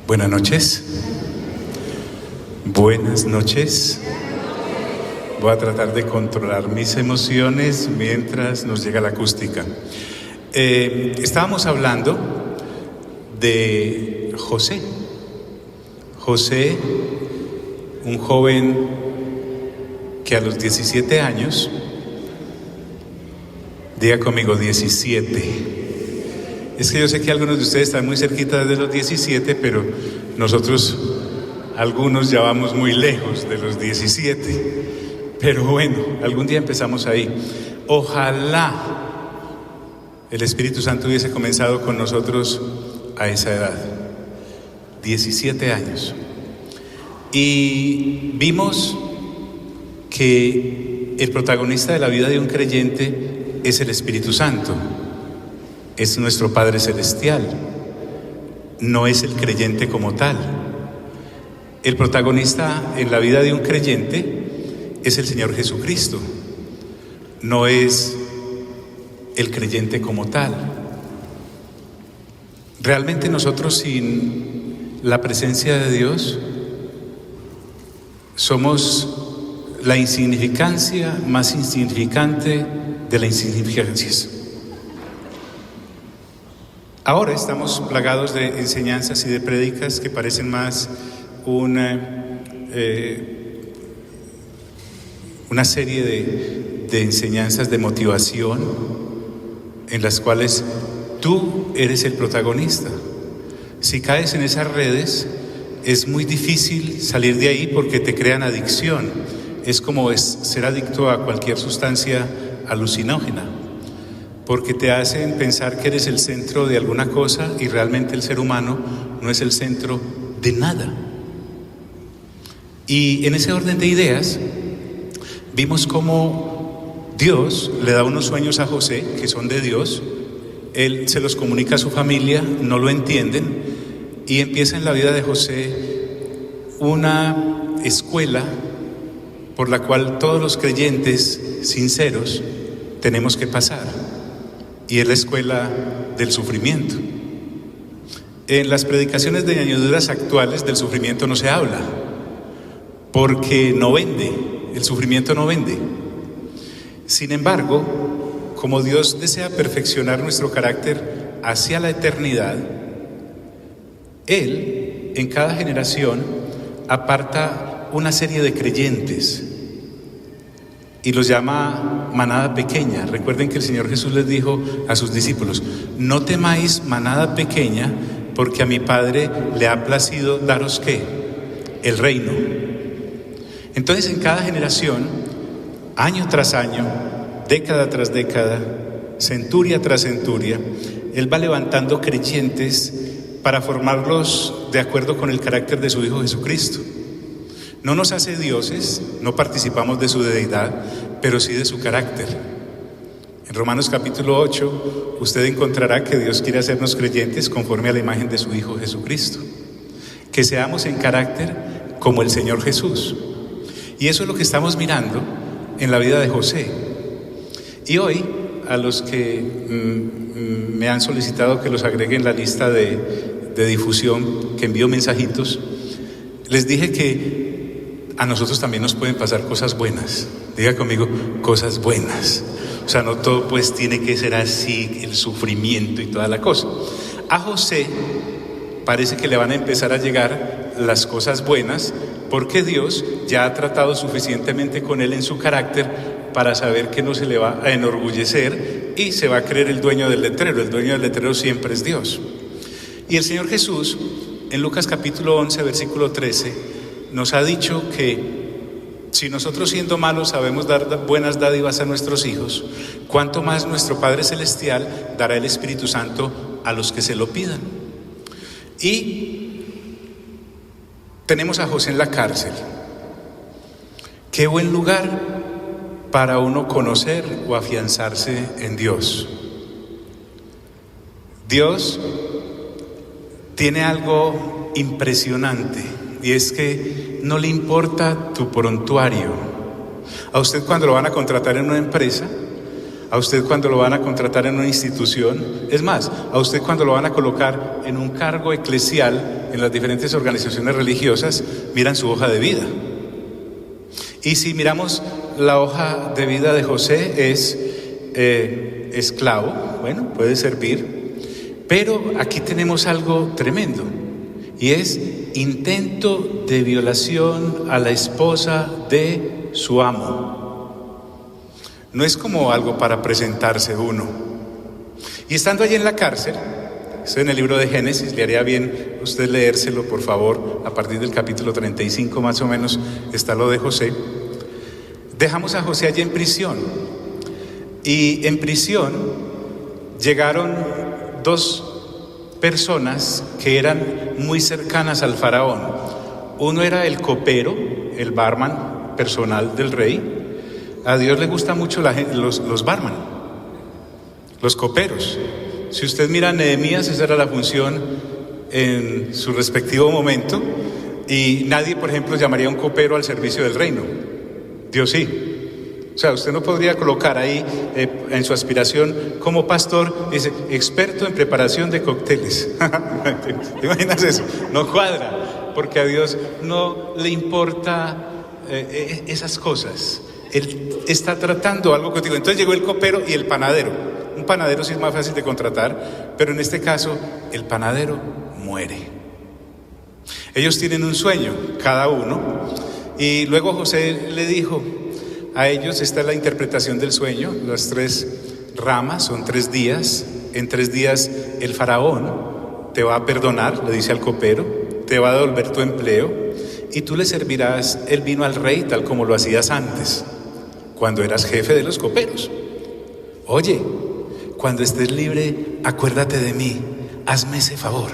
Buenas noches. Buenas noches. Voy a tratar de controlar mis emociones mientras nos llega la acústica. Estábamos hablando de José. José, un joven que a los 17 años, diga conmigo 17. Es que yo sé que algunos de ustedes están muy cerquita de los 17, pero nosotros, algunos ya vamos muy lejos de los 17. Pero bueno, algún día empezamos ahí. Ojalá el Espíritu Santo hubiese comenzado con nosotros a esa edad, 17 años. Y vimos que el protagonista de la vida de un creyente es el Espíritu Santo. Es nuestro Padre Celestial, no es el creyente como tal. El protagonista en la vida de un creyente es el Señor Jesucristo, no es el creyente como tal. Realmente nosotros sin la presencia de Dios somos la insignificancia más insignificante de las insignificancias. Ahora estamos plagados de enseñanzas y de prédicas que parecen más una serie de enseñanzas de motivación en las cuales tú eres el protagonista. Si caes en esas redes, es muy difícil salir de ahí porque te crean adicción. Es como ser adicto a cualquier sustancia alucinógena, porque te hacen pensar que eres el centro de alguna cosa y realmente el ser humano no es el centro de nada. Y en ese orden de ideas vimos cómo Dios le da unos sueños a José que son de Dios. Él se los comunica a su familia, no lo entienden, y empieza en la vida de José una escuela por la cual todos los creyentes sinceros tenemos que pasar. Y es la escuela del sufrimiento. En las predicaciones de añadiduras actuales del sufrimiento no se habla, porque no vende, el sufrimiento no vende. Sin embargo, como Dios desea perfeccionar nuestro carácter hacia la eternidad, Él en cada generación aparta una serie de creyentes y los llama manada pequeña. Recuerden que el Señor Jesús les dijo a sus discípulos: no temáis manada pequeña, porque a mi Padre le ha placido daros ¿qué? El reino. Entonces en cada generación, año tras año, década tras década, centuria tras centuria, Él va levantando creyentes para formarlos de acuerdo con el carácter de su Hijo Jesucristo. No nos hace dioses, no participamos de su deidad, pero sí de su carácter. En Romanos capítulo 8, usted encontrará que Dios quiere hacernos creyentes conforme a la imagen de su Hijo Jesucristo. Que seamos en carácter como el Señor Jesús. Y eso es lo que estamos mirando en la vida de José. Y hoy, a los que me han solicitado que los agregue en la lista de difusión, que envío mensajitos, les dije que a nosotros también nos pueden pasar cosas buenas. Diga conmigo, cosas buenas. O sea, no todo pues tiene que ser así, el sufrimiento y toda la cosa. A José parece que le van a empezar a llegar las cosas buenas, porque Dios ya ha tratado suficientemente con él en su carácter para saber que no se le va a enorgullecer y se va a creer el dueño del letrero. El dueño del letrero siempre es Dios. Y el Señor Jesús, en Lucas capítulo 11, versículo 13, nos ha dicho que si nosotros siendo malos sabemos dar buenas dádivas a nuestros hijos, cuánto más nuestro Padre Celestial dará el Espíritu Santo a los que se lo pidan. Y tenemos a José en la cárcel. Qué buen lugar para uno conocer o afianzarse en Dios. Dios tiene algo impresionante, y es que no le importa tu prontuario. A usted, cuando lo van a contratar en una empresa, a usted cuando lo van a contratar en una institución, es más, a usted cuando lo van a colocar en un cargo eclesial en las diferentes organizaciones religiosas, miran su hoja de vida. Y si miramos la hoja de vida de José, es esclavo, bueno, puede servir, pero aquí tenemos algo tremendo, y es intento de violación a la esposa de su amo. No es como algo para presentarse uno. Y estando allí en la cárcel, estoy en el libro de Génesis, le haría bien usted leérselo, por favor, a partir del capítulo 35 más o menos está lo de José. Dejamos a José allí en prisión, y en prisión llegaron dos personas que eran muy cercanas al faraón. Uno era el copero, el barman personal del rey. A Dios le gusta mucho los barman, los coperos. Si usted mira a Nehemías, esa era la función en su respectivo momento, y nadie, por ejemplo, llamaría a un copero al servicio del reino. Dios sí. O sea, usted no podría colocar ahí en su aspiración como pastor, dice, experto en preparación de cócteles. ¿Te imaginas eso? No cuadra, porque a Dios no le importa esas cosas. Él está tratando algo contigo. Entonces llegó el copero y el panadero. Un panadero sí es más fácil de contratar, pero en este caso el panadero muere. Ellos tienen un sueño, cada uno, y luego José le dijo a ellos, esta es la interpretación del sueño, las 3 ramas, son 3 días. En 3 días el faraón te va a perdonar, le dice al copero, te va a devolver tu empleo, y tú le servirás el vino al rey tal como lo hacías antes, cuando eras jefe de los coperos. Oye, cuando estés libre, acuérdate de mí, hazme ese favor,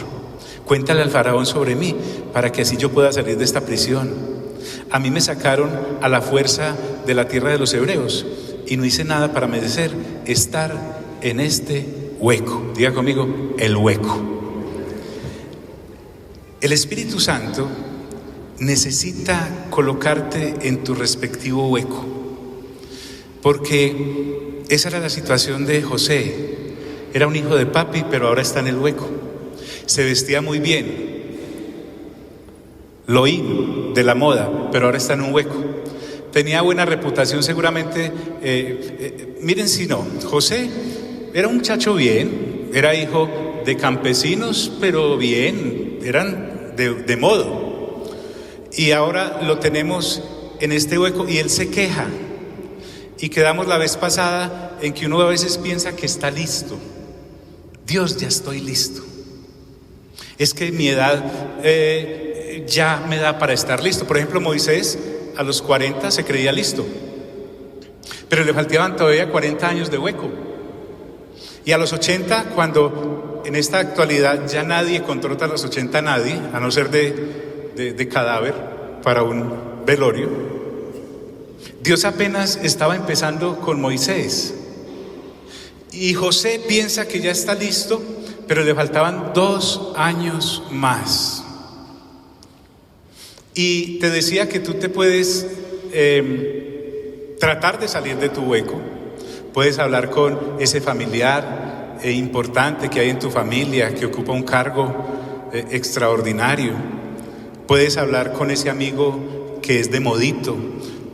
cuéntale al faraón sobre mí, para que así yo pueda salir de esta prisión. A mí me sacaron a la fuerza de la tierra de los hebreos, y no hice nada para merecer estar en este hueco. Diga conmigo, el hueco. El Espíritu Santo necesita colocarte en tu respectivo hueco, porque esa era la situación de José. Era un hijo de papi, pero ahora está en el hueco. Se vestía muy bien, lo in de la moda, pero ahora está en un hueco. Tenía buena reputación seguramente. Miren si no, José era un muchacho bien, era hijo de campesinos, pero bien, eran de modo. Y ahora lo tenemos en este hueco y él se queja. Y quedamos la vez pasada en que uno a veces piensa que está listo. Dios, ya estoy listo. Es que mi edad ya me da para estar listo. Por ejemplo, Moisés a los 40 se creía listo, pero le faltaban todavía 40 años de hueco. Y a los 80, cuando en esta actualidad ya nadie contrata a los 80 a nadie, a no ser de cadáver para un velorio, Dios apenas estaba empezando con Moisés. Y José piensa que ya está listo, pero le faltaban 2 años más. Y te decía que tú te puedes tratar de salir de tu hueco. Puedes hablar con ese familiar importante que hay en tu familia, que ocupa un cargo extraordinario. Puedes hablar con ese amigo que es de modito.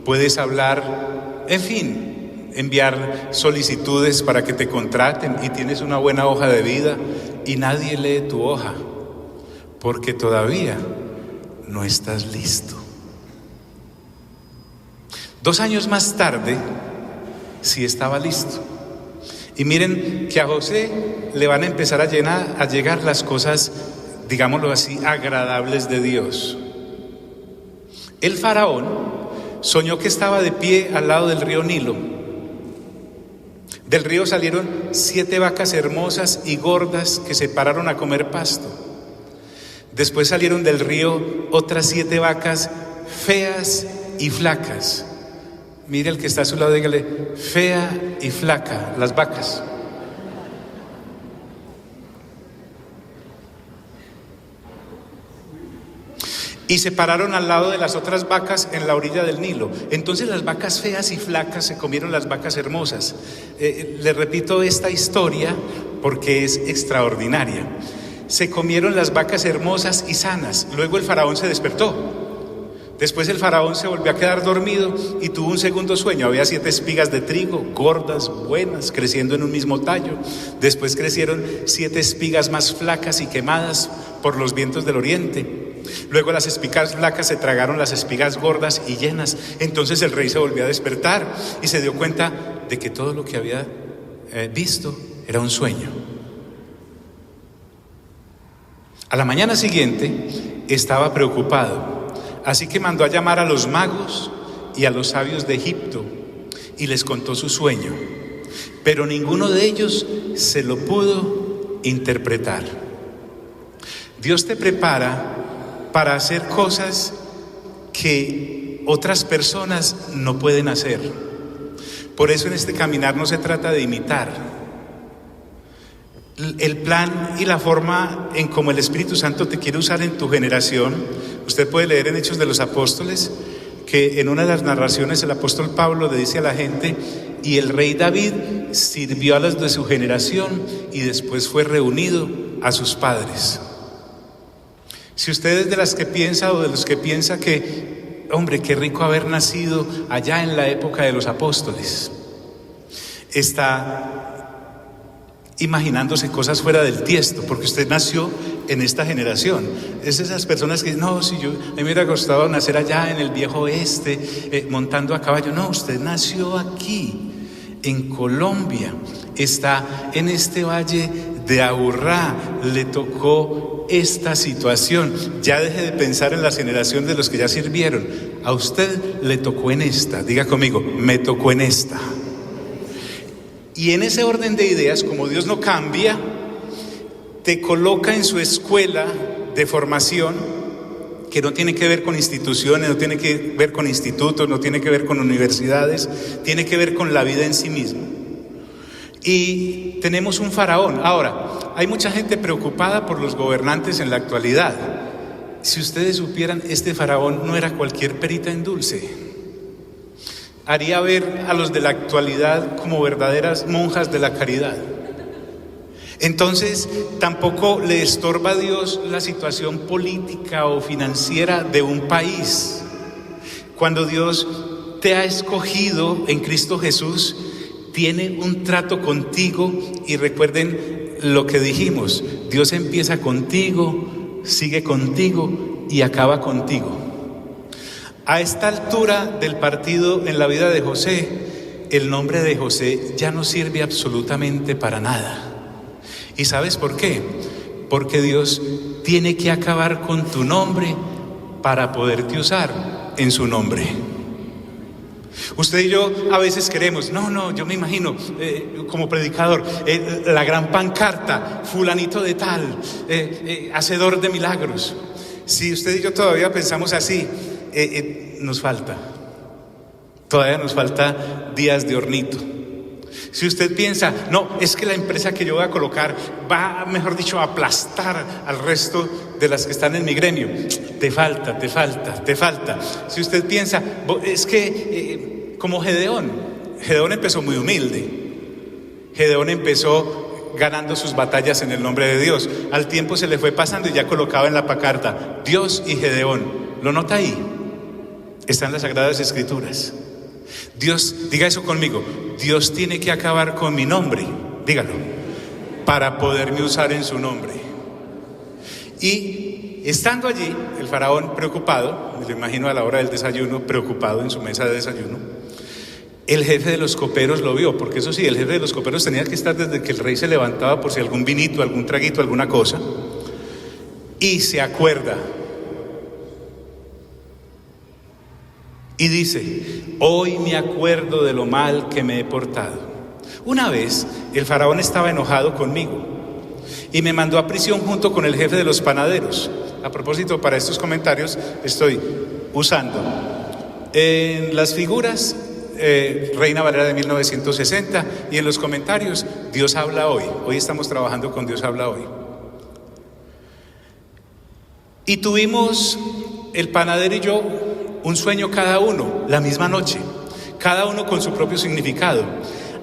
Puedes hablar, en fin, enviar solicitudes para que te contraten, y tienes una buena hoja de vida y nadie lee tu hoja porque todavía no estás listo. 2 años más tarde sí estaba listo. Y miren que a José le van a empezar a llegar las cosas, digámoslo así, agradables de Dios. El faraón soñó que estaba de pie al lado del río Nilo. Del río salieron 7 vacas hermosas y gordas que se pararon a comer pasto. Después salieron del río otras 7 vacas feas y flacas. Mire el que está a su lado, dígale, fea y flaca, las vacas. y se pararon al lado de las otras vacas en la orilla del Nilo. Entonces las vacas feas y flacas se comieron las vacas hermosas. Les repito esta historia porque es extraordinaria. Se comieron las vacas hermosas y sanas. Luego el faraón se despertó. Después el faraón se volvió a quedar dormido y tuvo un segundo sueño. Había 7 espigas de trigo, gordas, buenas, creciendo en un mismo tallo. Después crecieron 7 espigas más flacas y quemadas por los vientos del oriente. Luego las espigas flacas se tragaron las espigas gordas y llenas. Entonces el rey se volvió a despertar y se dio cuenta de que todo lo que había visto era un sueño. A la mañana siguiente estaba preocupado. Así que mandó a llamar a los magos y a los sabios de Egipto y les contó su sueño, pero ninguno de ellos se lo pudo interpretar. Dios te prepara para hacer cosas que otras personas no pueden hacer. Por eso en este caminar no se trata de imitar. El plan y la forma en cómo el Espíritu Santo te quiere usar en tu generación. Usted puede leer en Hechos de los Apóstoles que en una de las narraciones el apóstol Pablo le dice a la gente: y el rey David sirvió a los de su generación y después fue reunido a sus padres. Si usted es de las que piensa o de los que piensa que, hombre, qué rico haber nacido allá en la época de los apóstoles, está imaginándose cosas fuera del tiesto, porque usted nació en esta generación. Es esas personas que no, si yo, a mí me hubiera gustado nacer allá en el viejo oeste, montando a caballo. No, usted nació aquí, en Colombia, está en este valle de Aburrá, le tocó esta situación. Ya deje de pensar en la generación de los que ya sirvieron. A usted le tocó en esta. Diga conmigo, me tocó en esta. Y en ese orden de ideas, como Dios no cambia, te coloca en su escuela de formación, que no tiene que ver con instituciones, no tiene que ver con institutos, no tiene que ver con universidades, tiene que ver con la vida en sí misma. Y tenemos un faraón. Ahora, hay mucha gente preocupada por los gobernantes en la actualidad. Si ustedes supieran, este faraón no era cualquier perita en dulce. Haría ver a los de la actualidad como verdaderas monjas de la caridad. Entonces, tampoco le estorba a Dios la situación política o financiera de un país. Cuando Dios te ha escogido en Cristo Jesús, tiene un trato contigo. Y recuerden lo que dijimos: Dios empieza contigo, sigue contigo y acaba contigo. A esta altura del partido en la vida de José, el nombre de José ya no sirve absolutamente para nada. ¿Y sabes por qué? Porque Dios tiene que acabar con tu nombre para poderte usar en su nombre. Usted y yo a veces queremos, yo me imagino como predicador, la gran pancarta, fulanito de tal, hacedor de milagros. Si usted y yo todavía pensamos así, todavía nos falta días de hornito. Si usted piensa, no, es que la empresa que yo voy a colocar va, mejor dicho, a aplastar al resto de las que están en mi gremio, te falta. Si usted piensa, es que como Gedeón empezó muy humilde. Gedeón empezó ganando sus batallas en el nombre de Dios. Al tiempo se le fue pasando y ya colocaba en la pancarta Dios y Gedeón. ¿Lo nota ahí? Está en las Sagradas Escrituras. Dios, diga eso conmigo: Dios tiene que acabar con mi nombre, dígalo, para poderme usar en su nombre. Y estando allí, el faraón preocupado, me lo imagino a la hora del desayuno, preocupado en su mesa de desayuno, el jefe de los coperos lo vio, porque eso sí, el jefe de los coperos tenía que estar desde que el rey se levantaba por si algún vinito, algún traguito, alguna cosa, y se acuerda. Y dice: hoy me acuerdo de lo mal que me he portado. Una vez el faraón estaba enojado conmigo y me mandó a prisión junto con el jefe de los panaderos. A propósito, para estos comentarios estoy usando en las figuras Reina Valera de 1960 y en los comentarios Dios habla hoy. Hoy estamos trabajando con Dios habla hoy. Y tuvimos el panadero y yo un sueño cada uno, la misma noche, cada uno con su propio significado.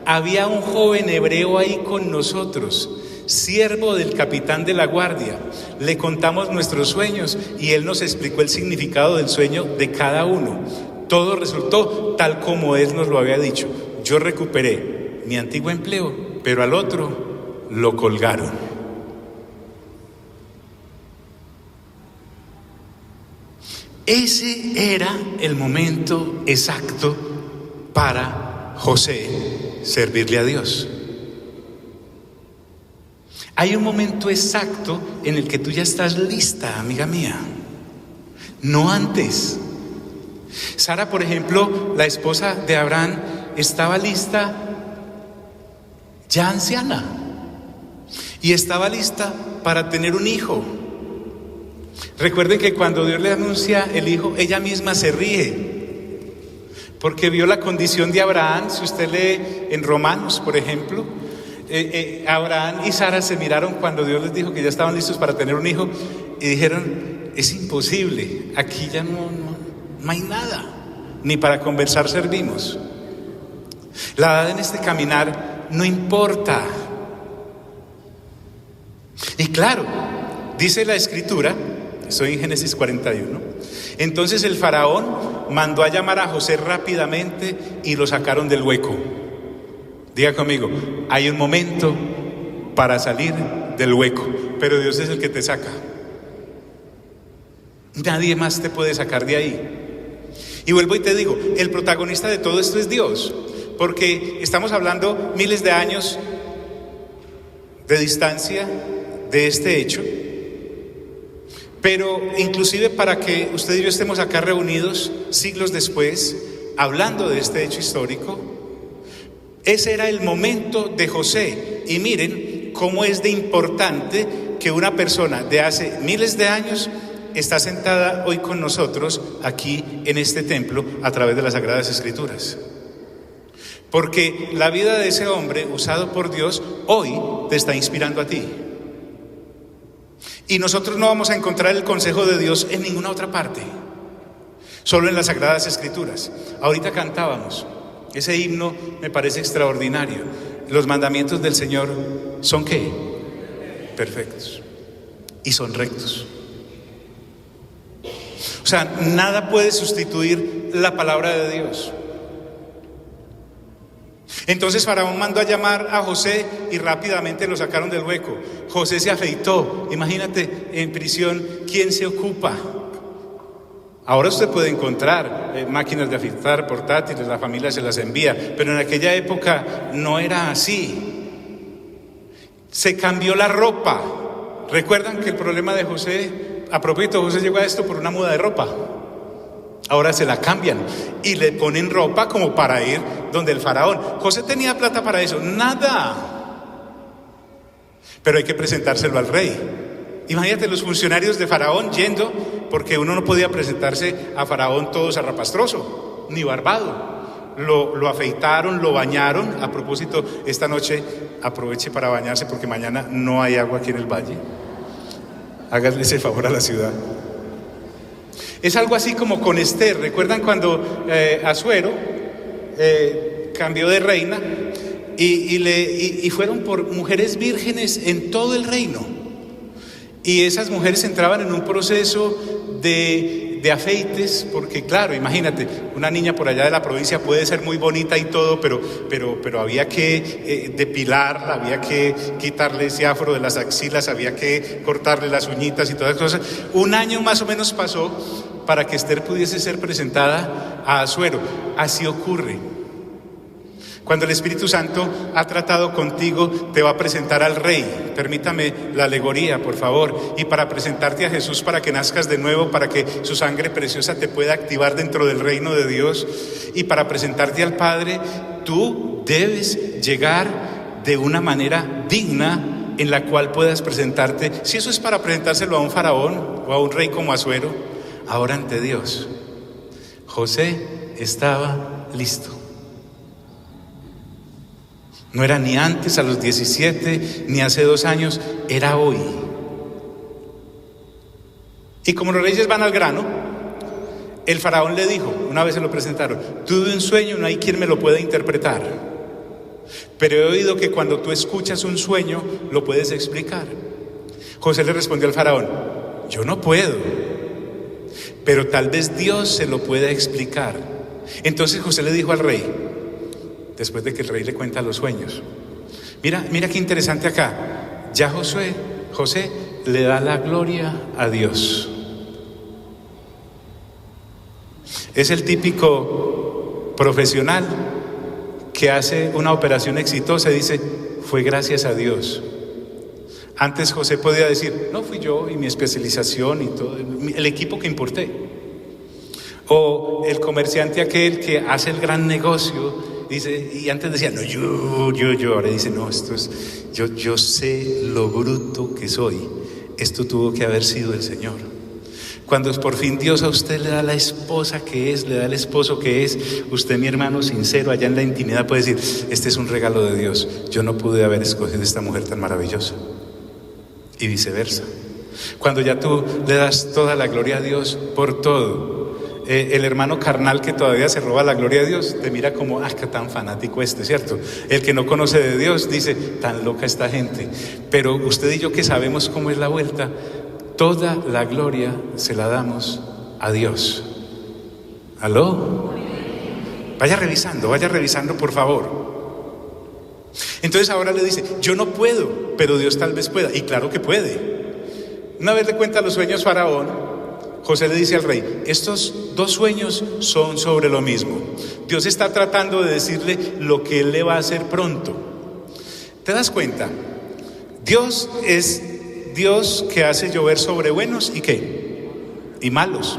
Había un joven hebreo ahí con nosotros, siervo del capitán de la guardia. Le contamos nuestros sueños y él nos explicó el significado del sueño de cada uno. Todo resultó tal como él nos lo había dicho. Yo recuperé mi antiguo empleo, pero al otro lo colgaron. Ese era el momento exacto para José servirle a Dios. Hay un momento exacto en el que tú ya estás lista, amiga mía, no antes. Sara, por ejemplo, la esposa de Abraham, estaba lista ya anciana y estaba lista para tener un hijo. Recuerden que cuando Dios le anuncia el hijo, ella misma se ríe, porque vio la condición de Abraham. Si usted lee en Romanos, por ejemplo, Abraham y Sara se miraron cuando Dios les dijo que ya estaban listos para tener un hijo y dijeron: es imposible, aquí ya no hay nada, ni para conversar servimos. La edad en este caminar no importa. Y claro, dice la Escritura, estoy en Génesis 41, entonces el faraón mandó a llamar a José rápidamente y lo sacaron del hueco. Diga conmigo, hay un momento para salir del hueco, pero Dios es el que te saca. Nadie más te puede sacar de ahí. Y vuelvo y te digo, el protagonista de todo esto es Dios, porque estamos hablando miles de años de distancia de este hecho, pero inclusive para que usted y yo estemos acá reunidos siglos después, hablando de este hecho histórico, ese era el momento de José. Y miren cómo es de importante que una persona de hace miles de años está sentada hoy con nosotros aquí en este templo a través de las Sagradas Escrituras. Porque la vida de ese hombre usado por Dios hoy te está inspirando a ti. Y nosotros no vamos a encontrar el consejo de Dios en ninguna otra parte, solo en las Sagradas Escrituras. Ahorita cantábamos, ese himno me parece extraordinario. Los mandamientos del Señor son ¿qué? Perfectos y son rectos. O sea, nada puede sustituir la palabra de Dios. Entonces Faraón mandó a llamar a José y rápidamente lo sacaron del hueco. José se afeitó. Imagínate, en prisión, ¿quién se ocupa? Ahora usted puede encontrar máquinas de afeitar portátiles, la familia se las envía, pero en aquella época no era así. Se cambió la ropa. ¿Recuerdan que el problema de José, a propósito, José llegó a esto por una muda de ropa? Ahora se la cambian y le ponen ropa como para ir donde el faraón. José tenía plata para eso, nada. Pero hay que presentárselo al rey. Imagínate los funcionarios de faraón yendo, porque uno no podía presentarse a faraón todo zarrapastroso, ni barbado. Lo afeitaron, lo bañaron. A propósito, esta noche aproveche para bañarse porque mañana no hay agua aquí en el valle. Háganle ese favor a la ciudad. Es algo así como con Esther. ¿Recuerdan cuando Asuero cambió de reina y fueron por mujeres vírgenes en todo el reino? Y esas mujeres entraban en un proceso de afeites, porque claro, imagínate, una niña por allá de la provincia puede ser muy bonita y todo, pero había que depilarla, había que quitarle ese afro de las axilas, había que cortarle las uñitas y todas las cosas. Un año más o menos pasó para que Esther pudiese ser presentada a Asuero. Así ocurre. Cuando el Espíritu Santo ha tratado contigo, te va a presentar al Rey. Permítame la alegoría, por favor. Y para presentarte a Jesús, para que nazcas de nuevo, para que su sangre preciosa te pueda activar dentro del reino de Dios. Y para presentarte al Padre, tú debes llegar de una manera digna en la cual puedas presentarte. Si eso es para presentárselo a un faraón o a un rey como Asuero, ahora ante Dios. José estaba listo. No era ni antes, a los 17, ni hace 2 años, era hoy. Y como los reyes van al grano, el faraón le dijo, una vez se lo presentaron: tuve un sueño, no hay quien me lo pueda interpretar, pero he oído que cuando tú escuchas un sueño lo puedes explicar. José le respondió al faraón: yo no puedo, pero tal vez Dios se lo pueda explicar. Entonces José le dijo al rey, después de que el rey le cuenta los sueños, mira qué interesante acá, ya José le da la gloria a Dios. Es el típico profesional que hace una operación exitosa y dice: fue gracias a Dios. Antes José podía decir: no, fui yo y mi especialización y todo, el equipo que importé. O el comerciante aquel que hace el gran negocio, dice, y antes decía: no, yo, ahora dice: no, esto es, yo sé lo bruto que soy, esto tuvo que haber sido el Señor. Cuando por fin Dios a usted le da la esposa que es, le da el esposo que es, usted, mi hermano sincero, allá en la intimidad puede decir: este es un regalo de Dios, yo no pude haber escogido esta mujer tan maravillosa. Y viceversa. Cuando ya tú le das toda la gloria a Dios por todo, el hermano carnal que todavía se roba la gloria a Dios te mira como: qué tan fanático ¿cierto? El que no conoce de Dios dice: tan loca esta gente. Pero usted y yo, que sabemos cómo es la vuelta, toda la gloria se la damos a Dios. ¿Aló? Vaya revisando por favor. Entonces ahora le dice: yo no puedo, pero Dios tal vez pueda. Y claro que puede. Una vez le cuenta los sueños Faraón, José le dice al rey: estos dos sueños son sobre lo mismo. Dios está tratando de decirle lo que Él le va a hacer pronto. ¿Te das cuenta? Dios es Dios que hace llover sobre buenos y ¿qué? Y malos.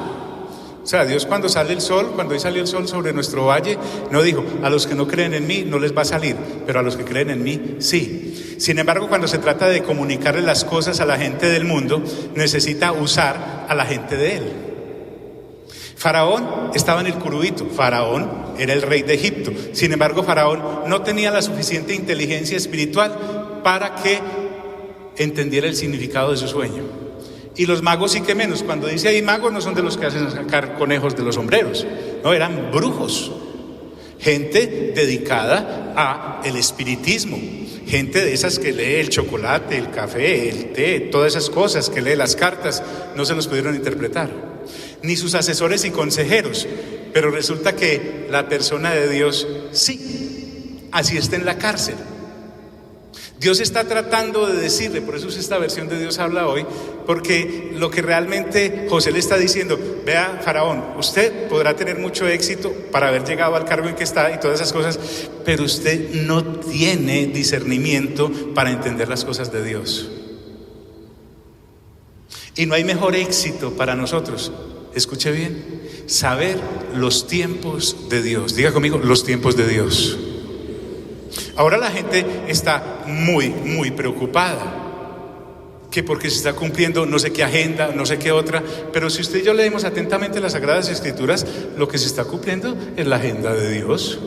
O sea, Dios, cuando sale el sol, cuando hoy salió el sol sobre nuestro valle, no dijo: a los que no creen en mí no les va a salir, pero a los que creen en mí sí. Sin embargo, cuando se trata de comunicarle las cosas a la gente del mundo, necesita usar a la gente de él. Faraón estaba en el curubito. Faraón era el rey de Egipto. Sin embargo, Faraón no tenía la suficiente inteligencia espiritual para que entendiera el significado de su sueño. Y los magos sí que menos. Cuando dice ahí magos, no son de los que hacen sacar conejos de los sombreros, no, eran brujos, gente dedicada a el espiritismo, gente de esas que lee el chocolate, el café, el té, todas esas cosas, que lee las cartas. No se los pudieron interpretar, ni sus asesores y consejeros. Pero resulta que la persona de Dios sí, así está en la cárcel. Dios está tratando de decirle, por eso esta versión de Dios habla hoy, porque lo que realmente José le está diciendo: vea, Faraón, usted podrá tener mucho éxito para haber llegado al cargo en que está y todas esas cosas, pero usted no tiene discernimiento para entender las cosas de Dios. Y no hay mejor éxito para nosotros, escuche bien, saber los tiempos de Dios. Diga conmigo: los tiempos de Dios. Ahora la gente está muy preocupada, que porque se está cumpliendo no sé qué agenda, no sé qué otra. Pero si usted y yo leemos atentamente las Sagradas Escrituras, lo que se está cumpliendo es la agenda de Dios.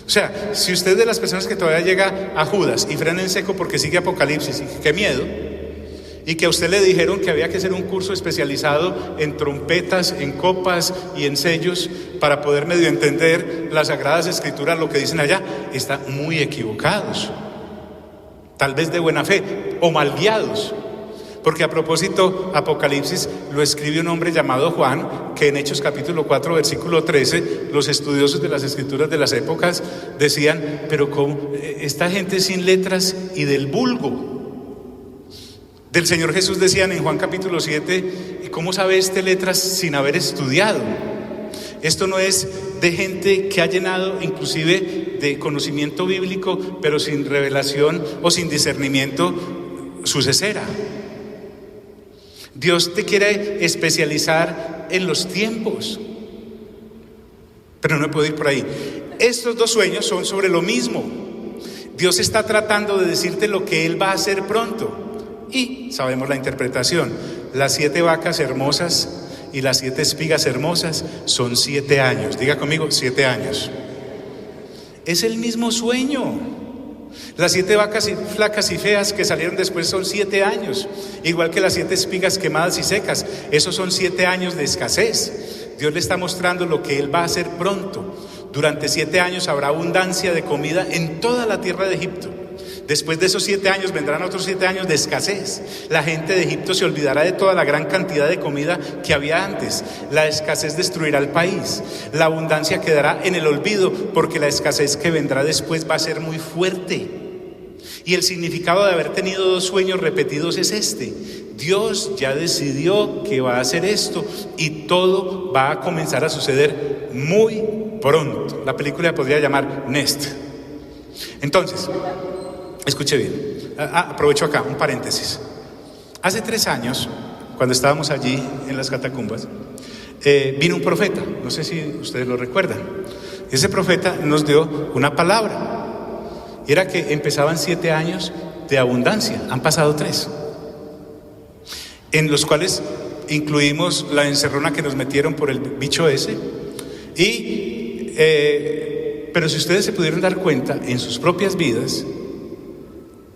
O sea, si usted es de las personas que todavía llega a Judas y frena en seco porque sigue Apocalipsis y qué miedo, y que a usted le dijeron que había que hacer un curso especializado en trompetas, en copas y en sellos para poder medio entender las Sagradas Escrituras, lo que dicen allá, están muy equivocados, tal vez de buena fe o mal guiados. Porque a propósito, Apocalipsis lo escribe un hombre llamado Juan, que en Hechos capítulo 4 versículo 13, los estudiosos de las Escrituras de las épocas decían: pero ¿cómo? Esta gente sin letras y del vulgo. Del Señor Jesús decían en Juan capítulo 7: ¿y cómo sabe letras sin haber estudiado? Esto no es de gente que ha llenado inclusive de conocimiento bíblico, pero sin revelación o sin discernimiento su cesera. Dios te quiere especializar en los tiempos, pero no puedo ir por ahí. Estos dos sueños son sobre lo mismo. Dios está tratando de decirte lo que Él va a hacer pronto. Y sabemos la interpretación: las 7 vacas hermosas y las 7 espigas hermosas son 7 años. Diga conmigo: 7 años. Es el mismo sueño. Las 7 vacas flacas y feas que salieron después son 7 años, igual que las 7 espigas quemadas y secas. Esos son 7 años de escasez. Dios le está mostrando lo que Él va a hacer pronto. Durante 7 años habrá abundancia de comida en toda la tierra de Egipto. Después de esos 7 años vendrán otros 7 años de escasez. La gente de Egipto se olvidará de toda la gran cantidad de comida que había antes. La escasez destruirá el país. La abundancia quedará en el olvido, porque la escasez que vendrá después va a ser muy fuerte. Y el significado de haber tenido 2 sueños repetidos es este: Dios ya decidió que va a hacer esto y todo va a comenzar a suceder muy pronto. La película podría llamar Nest. Entonces, escuche bien. Aprovecho acá un paréntesis. Hace 3 años, cuando estábamos allí en las catacumbas, vino un profeta. No sé si ustedes lo recuerdan. Ese profeta nos dio una palabra. Era que empezaban 7 años de abundancia. Han pasado 3, en los cuales incluimos la encerrona que nos metieron por el bicho ese. Pero si ustedes se pudieron dar cuenta, en sus propias vidas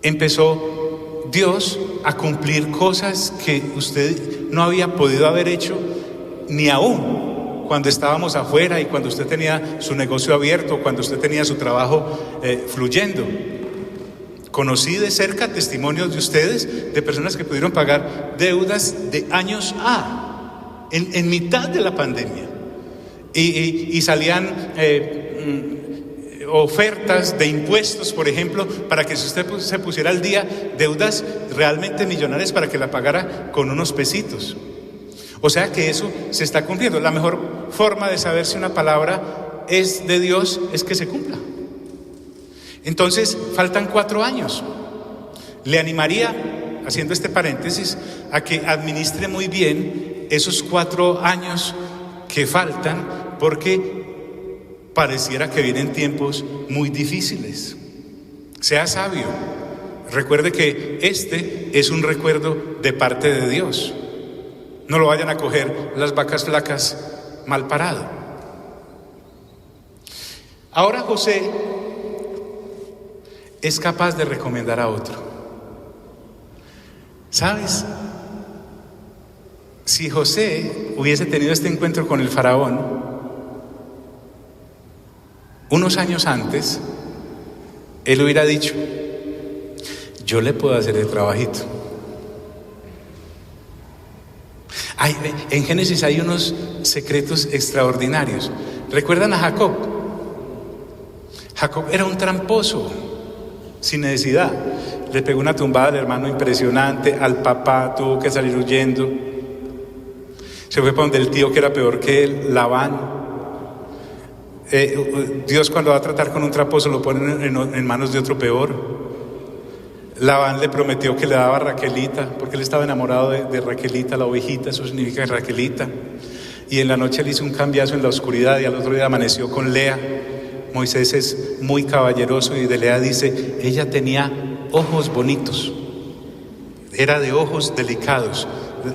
empezó Dios a cumplir cosas que usted no había podido haber hecho ni aún cuando estábamos afuera y cuando usted tenía su negocio abierto, cuando usted tenía su trabajo fluyendo. Conocí de cerca testimonios de ustedes, de personas que pudieron pagar deudas de años en mitad de la pandemia. Y salían ofertas de impuestos, por ejemplo, para que si usted se pusiera al día, deudas realmente millonarias para que la pagara con unos pesitos. O sea que eso se está cumpliendo. La mejor forma de saber si una palabra es de Dios es que se cumpla. Entonces, faltan 4 años. Le animaría, haciendo este paréntesis, a que administre muy bien esos 4 años que faltan, porque pareciera que vienen tiempos muy difíciles. Sea sabio. Recuerde que este es un recuerdo de parte de Dios. No lo vayan a coger las vacas flacas mal parado. Ahora José es capaz de recomendar a otro. ¿Sabes? Si José hubiese tenido este encuentro con el faraón unos años antes, él hubiera dicho: yo le puedo hacer el trabajito. En Génesis hay unos secretos extraordinarios. ¿Recuerdan a Jacob? Jacob era un tramposo, sin necesidad. Le pegó una tumbada al hermano impresionante, al papá tuvo que salir huyendo. Se fue para donde el tío que era peor que él, Labán. Dios, cuando va a tratar con un tramposo, lo pone en manos de otro peor. Labán le prometió que le daba a Raquelita, porque él estaba enamorado de Raquelita, la ovejita, eso significa Raquelita. Y en la noche le hizo un cambiazo en la oscuridad y al otro día amaneció con Lea. Moisés es muy caballeroso y de Lea dice: ella tenía ojos bonitos, era de ojos delicados.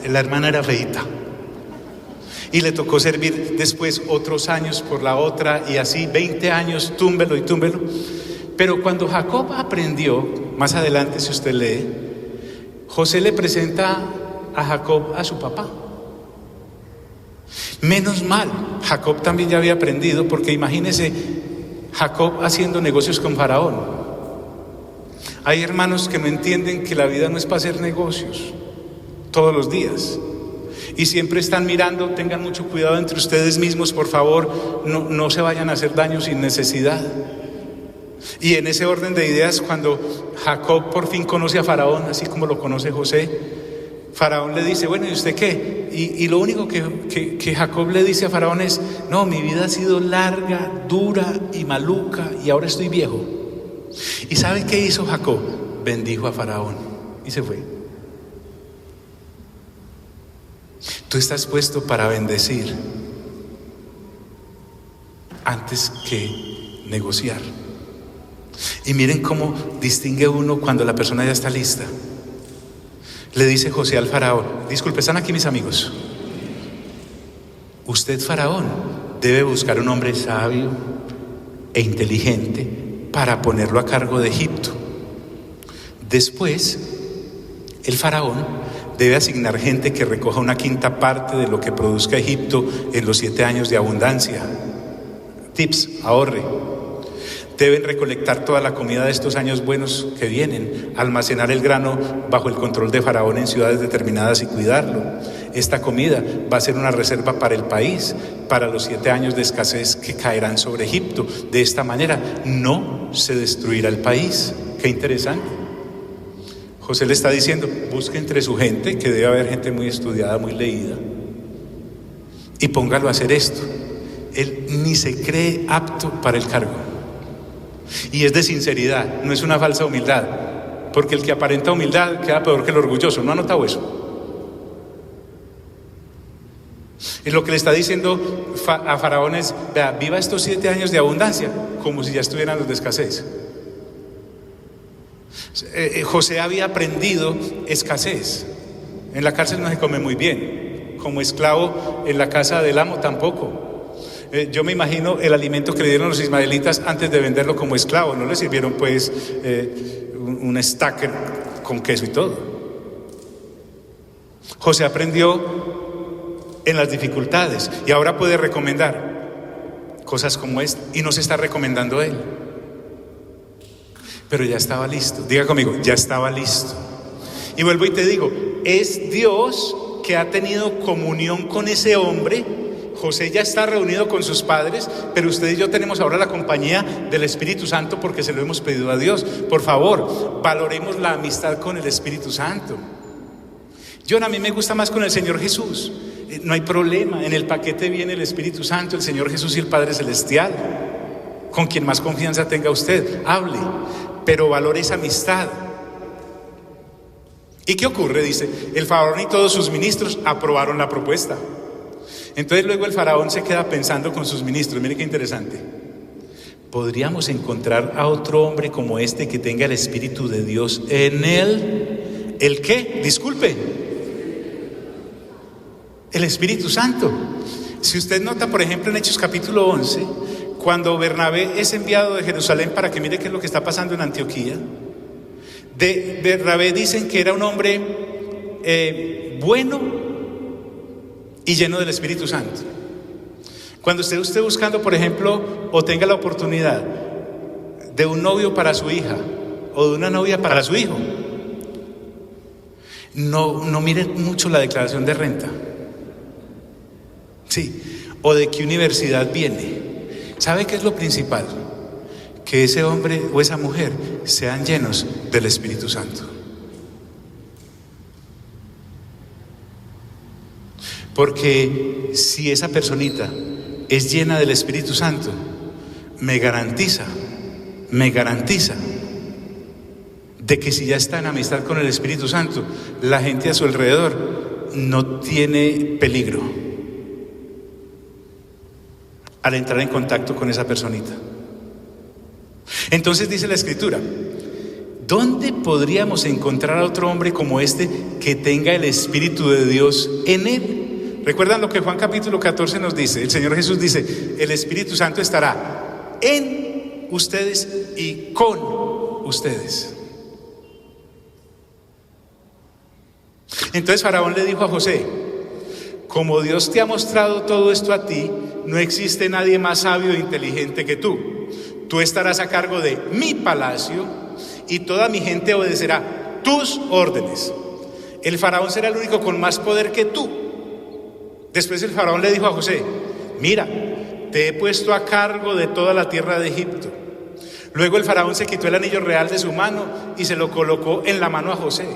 La hermana era feita. Y le tocó servir después otros años por la otra, y así 20 años, túmbelo y túmbelo. Pero cuando Jacob aprendió, más adelante si usted lee, José le presenta a Jacob a su papá. Menos mal, Jacob también ya había aprendido, porque imagínese Jacob haciendo negocios con Faraón. Hay hermanos que no entienden que la vida no es para hacer negocios todos los días. Y siempre están mirando: tengan mucho cuidado entre ustedes mismos, por favor, no se vayan a hacer daño sin necesidad. Y en ese orden de ideas, cuando Jacob por fin conoce a Faraón, así como lo conoce José, Faraón le dice: bueno, ¿y usted qué? Y lo único que Jacob le dice a Faraón es: no, mi vida ha sido larga, dura y maluca, y ahora estoy viejo. ¿Y sabe qué hizo Jacob? Bendijo a Faraón y se fue. Tú estás puesto para bendecir antes que negociar. Y miren cómo distingue uno cuando la persona ya está lista. Le dice José al faraón: disculpe, ¿están aquí mis amigos? Usted, faraón, debe buscar un hombre sabio e inteligente para ponerlo a cargo de Egipto. Después, el faraón debe asignar gente que recoja una quinta parte de lo que produzca Egipto en los 7 años de abundancia. Tips, ahorre. Deben recolectar toda la comida de estos años buenos que vienen, almacenar el grano bajo el control de Faraón en ciudades determinadas y cuidarlo. Esta comida va a ser una reserva para el país, para los 7 años de escasez que caerán sobre Egipto. De esta manera no se destruirá el país. Qué interesante. José le está diciendo, busque entre su gente, que debe haber gente muy estudiada, muy leída, y póngalo a hacer esto. Él ni se cree apto para el cargo. Y es de sinceridad, no es una falsa humildad, porque el que aparenta humildad queda peor que el orgulloso. ¿No ha notado eso? Y lo que le está diciendo a Faraón es, vea, viva estos 7 años de abundancia como si ya estuvieran los de escasez. José había aprendido escasez. En la cárcel no se come muy bien, como esclavo en la casa del amo tampoco. Yo me imagino el alimento que le dieron los ismaelitas antes de venderlo como esclavo. No le sirvieron pues un stacker con queso y todo. José aprendió en las dificultades y ahora puede recomendar cosas como esta, y no se está recomendando él, pero ya estaba listo. Diga conmigo, ya estaba listo. Y vuelvo y te digo, es Dios que ha tenido comunión con ese hombre. José ya está reunido con sus padres, pero usted y yo tenemos ahora la compañía del Espíritu Santo porque se lo hemos pedido a Dios. Por favor, valoremos la amistad con el Espíritu Santo. A mí me gusta más con el Señor Jesús. No hay problema, en el paquete viene el Espíritu Santo, el Señor Jesús y el Padre Celestial. Con quien más confianza tenga usted, hable, pero valore esa amistad. ¿Y qué ocurre? Dice, el faraón y todos sus ministros aprobaron la propuesta. Entonces luego el faraón se queda pensando con sus ministros. Mire qué interesante. ¿Podríamos encontrar a otro hombre como este que tenga el Espíritu de Dios en él? ¿El qué? Disculpe. El Espíritu Santo. Si usted nota, por ejemplo, en Hechos capítulo 11, cuando Bernabé es enviado de Jerusalén para que mire qué es lo que está pasando en Antioquía, de Bernabé dicen que era un hombre bueno y lleno del Espíritu Santo. Cuando usted esté buscando, por ejemplo, o tenga la oportunidad de un novio para su hija o de una novia para su hijo, no mire mucho la declaración de renta, sí, o de qué universidad viene. ¿Sabe qué es lo principal? Que ese hombre o esa mujer sean llenos del Espíritu Santo. Porque si esa personita es llena del Espíritu Santo, me garantiza de que si ya está en amistad con el Espíritu Santo, la gente a su alrededor no tiene peligro al entrar en contacto con esa personita. Entonces dice la Escritura, ¿dónde podríamos encontrar a otro hombre como este que tenga el Espíritu de Dios en él? ¿Recuerdan lo que Juan capítulo 14 nos dice? El Señor Jesús dice, el Espíritu Santo estará en ustedes y con ustedes. Entonces Faraón le dijo a José, como Dios te ha mostrado todo esto a ti, no existe nadie más sabio e inteligente que tú. Tú estarás a cargo de mi palacio y toda mi gente obedecerá tus órdenes. El faraón será el único con más poder que tú. Después el faraón le dijo a José, mira, te he puesto a cargo de toda la tierra de Egipto. Luego el faraón se quitó el anillo real de su mano y se lo colocó en la mano a José.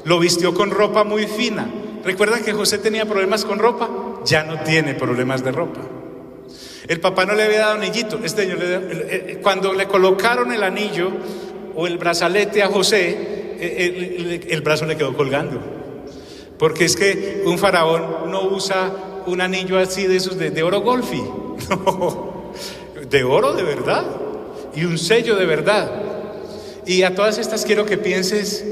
Lo vistió con ropa muy fina. ¿Recuerdan que José tenía problemas con ropa? Ya no tiene problemas de ropa. El papá no le había dado anillito. Cuando le colocaron el anillo o el brazalete a José, el brazo le quedó colgando. Porque es que un faraón no usa un anillo así de esos de oro golfi. No, de oro de verdad. Y un sello de verdad. Y a todas estas quiero que pienses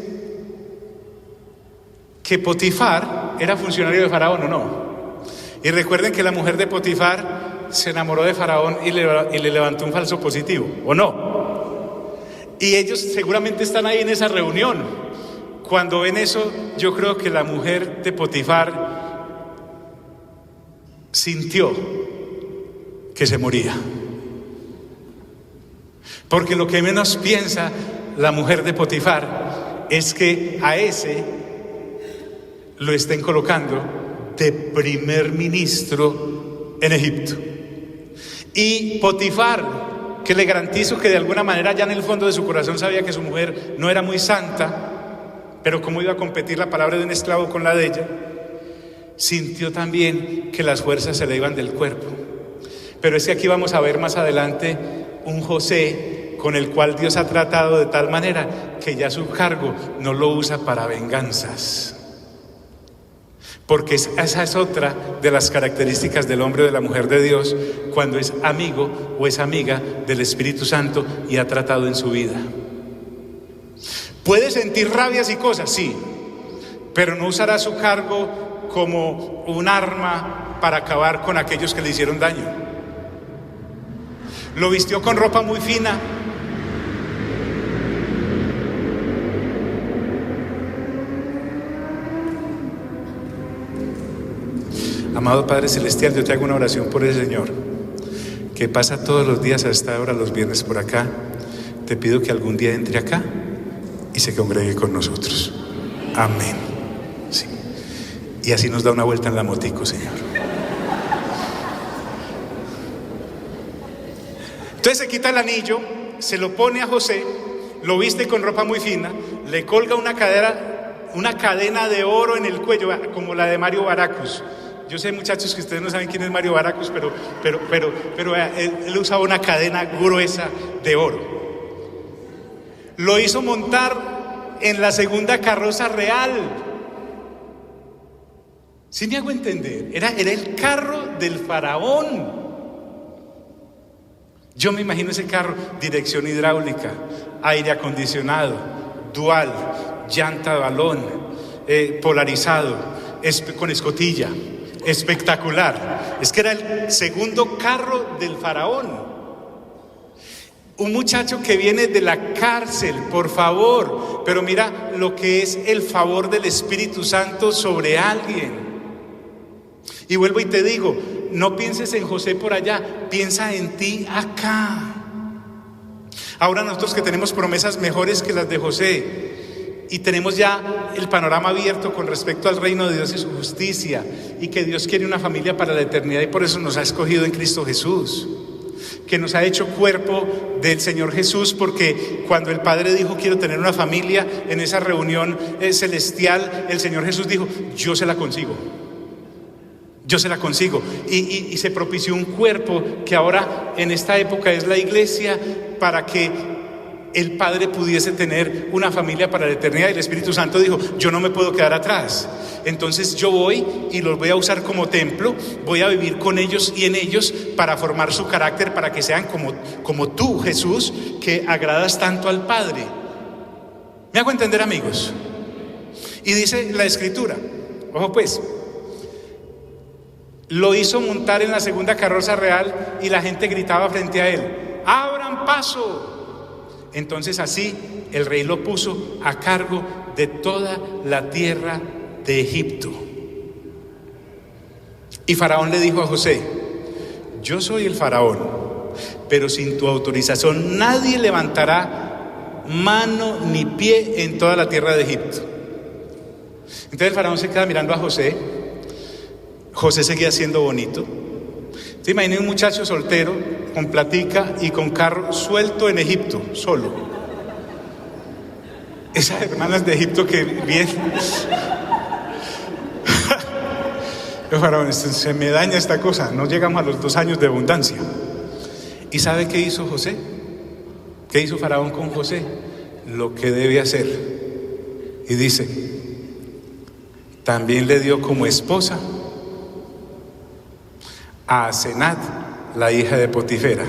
que Potifar era funcionario de Faraón o no. Y recuerden que la mujer de Potifar se enamoró de Faraón y le levantó un falso positivo, ¿o no? Y ellos seguramente están ahí en esa reunión. Cuando ven eso, yo creo que la mujer de Potifar sintió que se moría. Porque lo que menos piensa la mujer de Potifar es que a ese lo estén colocando de primer ministro en Egipto. Y Potifar, que le garantizo que de alguna manera ya en el fondo de su corazón sabía que su mujer no era muy santa, pero cómo iba a competir la palabra de un esclavo con la de ella, sintió también que las fuerzas se le iban del cuerpo. Pero es que aquí vamos a ver más adelante un José con el cual Dios ha tratado de tal manera que ya su cargo no lo usa para venganzas. Porque esa es otra de las características del hombre o de la mujer de Dios cuando es amigo o es amiga del Espíritu Santo y ha tratado en su vida. Puede sentir rabias y cosas, sí, pero no usará su cargo como un arma para acabar con aquellos que le hicieron daño. Lo vistió con ropa muy fina. Amado Padre Celestial, yo te hago una oración por el Señor, que pasa todos los días a esta hora, los viernes por acá. Te pido que algún día entre acá y se congregue con nosotros. Amén. Sí. Y así nos da una vuelta en la motico, Señor. Entonces se quita el anillo, se lo pone a José, lo viste con ropa muy fina, le colga una cadena de oro en el cuello, como la de Mario Baracus. Yo sé, muchachos, que ustedes no saben quién es Mario Baracus, pero él usaba una cadena gruesa de oro. Lo hizo montar en la segunda carroza real. ¿Sí me hago entender? Era el carro del faraón. Yo me imagino ese carro: dirección hidráulica, aire acondicionado, dual, llanta de balón, polarizado, con escotilla. Espectacular. Es que era el segundo carro del faraón. Un muchacho que viene de la cárcel, por favor. Pero mira lo que es el favor del Espíritu Santo sobre alguien. Y vuelvo y te digo, no pienses en José por allá, piensa en ti acá. Ahora nosotros que tenemos promesas mejores que las de José, y tenemos ya el panorama abierto con respecto al reino de Dios y su justicia, y que Dios quiere una familia para la eternidad, y por eso nos ha escogido en Cristo Jesús, que nos ha hecho cuerpo del Señor Jesús, porque cuando el Padre dijo quiero tener una familia, en esa reunión celestial, el Señor Jesús dijo yo se la consigo. Yo se la consigo. Y se propició un cuerpo que ahora en esta época es la iglesia, para que el Padre pudiese tener una familia para la eternidad. Y el Espíritu Santo dijo yo no me puedo quedar atrás. Entonces yo voy y los voy a usar como templo, voy a vivir con ellos y en ellos para formar su carácter, para que sean como tú, Jesús, que agradas tanto al Padre. ¿Me hago entender, amigos? Y dice la Escritura, ojo pues, lo hizo montar en la segunda carroza real y la gente gritaba frente a él: ¡abran paso! Entonces así el rey lo puso a cargo de toda la tierra de Egipto. Y Faraón le dijo a José: yo soy el Faraón, pero sin tu autorización nadie levantará mano ni pie en toda la tierra de Egipto. Entonces el Faraón se queda mirando a José. José seguía siendo bonito. ¿Te imaginas un muchacho soltero, con platica y con carro, suelto en Egipto, solo? Esas hermanas de Egipto que vienen. Faraón, se me daña esta cosa, no llegamos a los 2 años de abundancia. ¿Y sabe qué hizo José? ¿Qué hizo Faraón con José? Lo que debe hacer. Y dice: también le dio como esposa a Asenat, la hija de Potifera,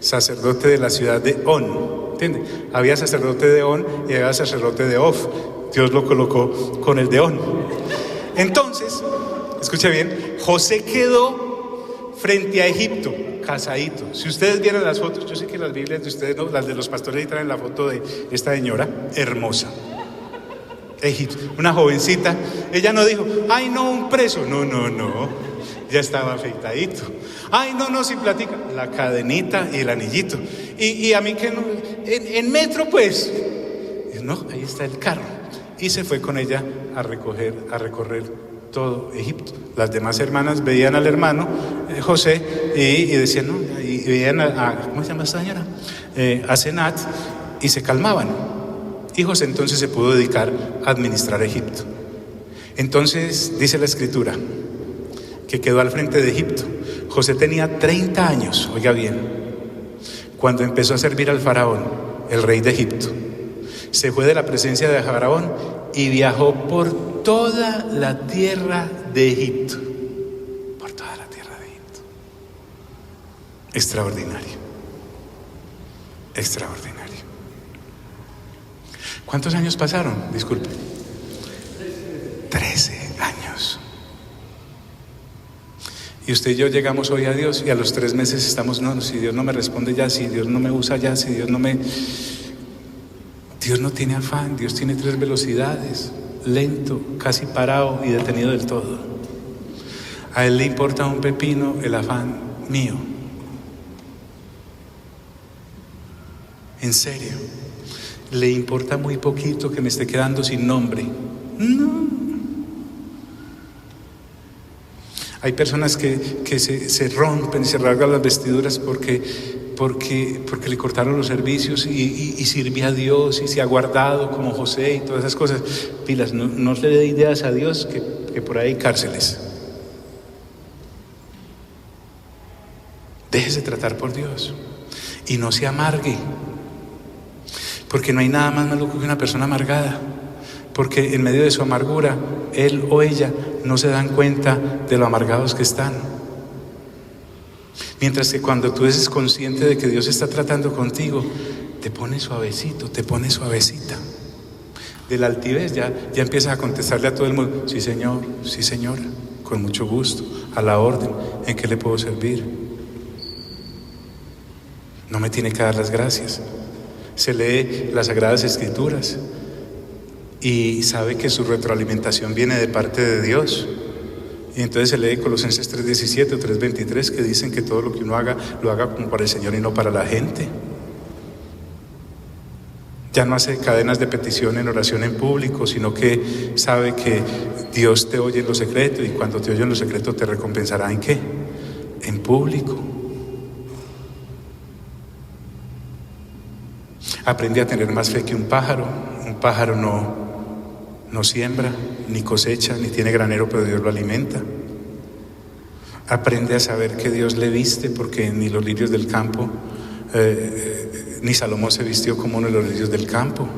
sacerdote de la ciudad de On. ¿Entiende? Había sacerdote de On y había sacerdote de Of. Dios lo colocó con el de On. Entonces, escuche bien, José quedó frente a Egipto, casadito. Si ustedes vieran las fotos, yo sé que las Biblias de ustedes, no, las de los pastores ahí traen la foto de esta señora hermosa. Egipto, una jovencita. Ella no dijo, ay no, un preso. No, ya estaba afeitadito. Ay no, sin platica, la cadenita y el anillito. Y a mí que no, en metro pues. No, ahí está el carro. Y se fue con ella a recorrer todo Egipto. Las demás hermanas veían al hermano José y decían, no, y veían ¿cómo se llama esta señora? A Senat, y se calmaban. Y José entonces se pudo dedicar a administrar Egipto. Entonces dice la escritura que quedó al frente de Egipto. José tenía 30 años, oiga bien, cuando empezó a servir al faraón, el rey de Egipto. Se fue de la presencia de faraón y viajó por toda la tierra de Egipto. Por toda la tierra de Egipto. Extraordinario. ¿Cuántos años pasaron? Disculpe. 13 años. Y usted y yo llegamos hoy a Dios y a los 3 meses estamos, no, si Dios no me responde ya, si Dios no me usa ya, si Dios no me... Dios no tiene afán, Dios tiene 3 velocidades, lento, casi parado y detenido del todo. A Él le importa un pepino el afán mío. En serio, le importa muy poquito que me esté quedando sin nombre. No. Hay personas que se rompen y se rasgan las vestiduras porque le cortaron los servicios y sirve a Dios y se ha guardado como José y todas esas cosas. Pilas, no le dé ideas a Dios que por ahí hay cárceles. Déjese tratar por Dios y no se amargue, porque no hay nada más maluco que una persona amargada, porque en medio de su amargura él o ella no se dan cuenta de lo amargados que están. Mientras que cuando tú eres consciente de que Dios está tratando contigo, te pone suavecito, te pone suavecita. De la altivez ya empiezas a contestarle a todo el mundo, sí señor, sí señora, con mucho gusto, a la orden, ¿en qué le puedo servir? No me tiene que dar las gracias. Se lee las Sagradas Escrituras y sabe que su retroalimentación viene de parte de Dios. Y entonces se lee Colosenses 3:17 o 3:23 que dicen que todo lo que uno haga, lo haga como para el Señor y no para la gente. Ya no hace cadenas de petición en oración en público, sino que sabe que Dios te oye en lo secreto, y cuando te oye en lo secreto te recompensará ¿en qué? En público. Aprende a tener más fe que un pájaro. Un pájaro no siembra, ni cosecha, ni tiene granero, pero Dios lo alimenta. Aprende a saber que Dios le viste, porque ni los lirios del campo, ni Salomón se vistió como uno de los lirios del campo.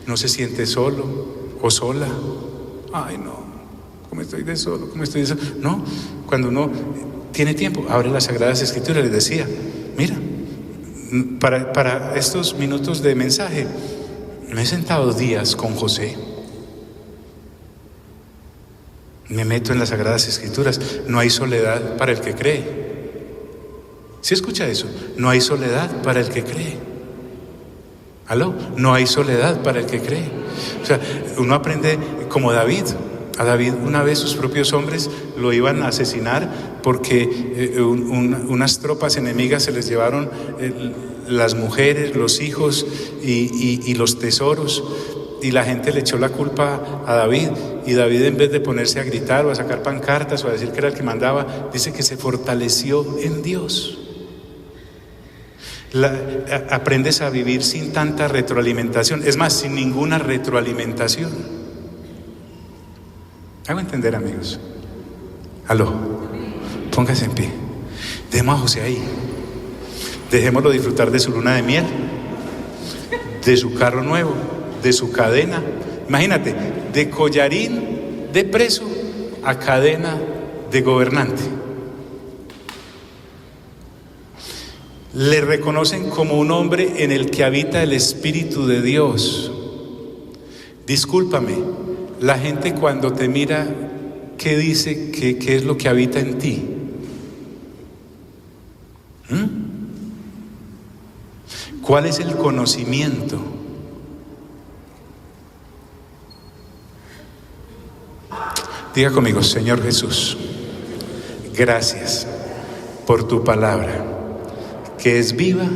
No se siente solo o sola. Ay no, ¿cómo estoy de solo? ¿Cómo estoy de solo? No, cuando uno tiene tiempo, abre las Sagradas Escrituras. Les decía, mira, para estos minutos de mensaje me he sentado días con José. Me meto en las Sagradas Escrituras. No hay soledad para el que cree. ¿Sí escucha eso? No hay soledad para el que cree. ¿Aló? No hay soledad para el que cree. O sea, uno aprende como David. A David una vez sus propios hombres lo iban a asesinar porque unas tropas enemigas se les llevaron las mujeres, los hijos y los tesoros. Y la gente le echó la culpa a David, y David, en vez de ponerse a gritar o a sacar pancartas o a decir que era el que mandaba, dice que se fortaleció en Dios. Aprendes a vivir sin tanta retroalimentación, es más, sin ninguna retroalimentación. ¿Hago entender, amigos? Aló, póngase en pie. Dejemos a José ahí. Dejémoslo disfrutar de su luna de miel, de su carro nuevo, de su cadena. Imagínate, de collarín de preso a cadena de gobernante. Le reconocen como un hombre en el que habita el Espíritu de Dios. Discúlpame, la gente cuando te mira, ¿qué dice? ¿Qué es lo que habita en ti? ¿Cuál es el conocimiento? Diga conmigo: Señor Jesús, gracias por tu palabra, que es viva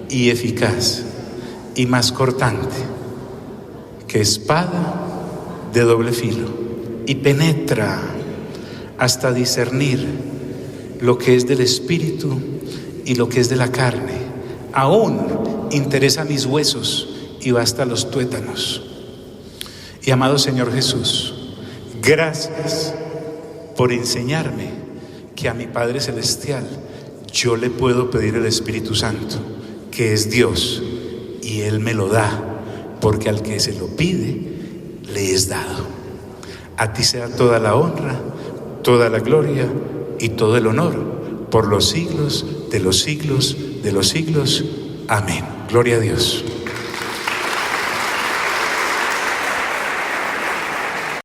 y eficaz y más cortante que espada de doble filo, y penetra hasta discernir lo que es del espíritu y lo que es de la carne. Aún interesa mis huesos y va hasta los tuétanos. Y amado Señor Jesús, gracias por enseñarme que a mi Padre Celestial yo le puedo pedir el Espíritu Santo, que es Dios, y Él me lo da, porque al que se lo pide, le es dado. A ti sea toda la honra, toda la gloria y todo el honor, por los siglos de los siglos de los siglos. Amén. Gloria a Dios.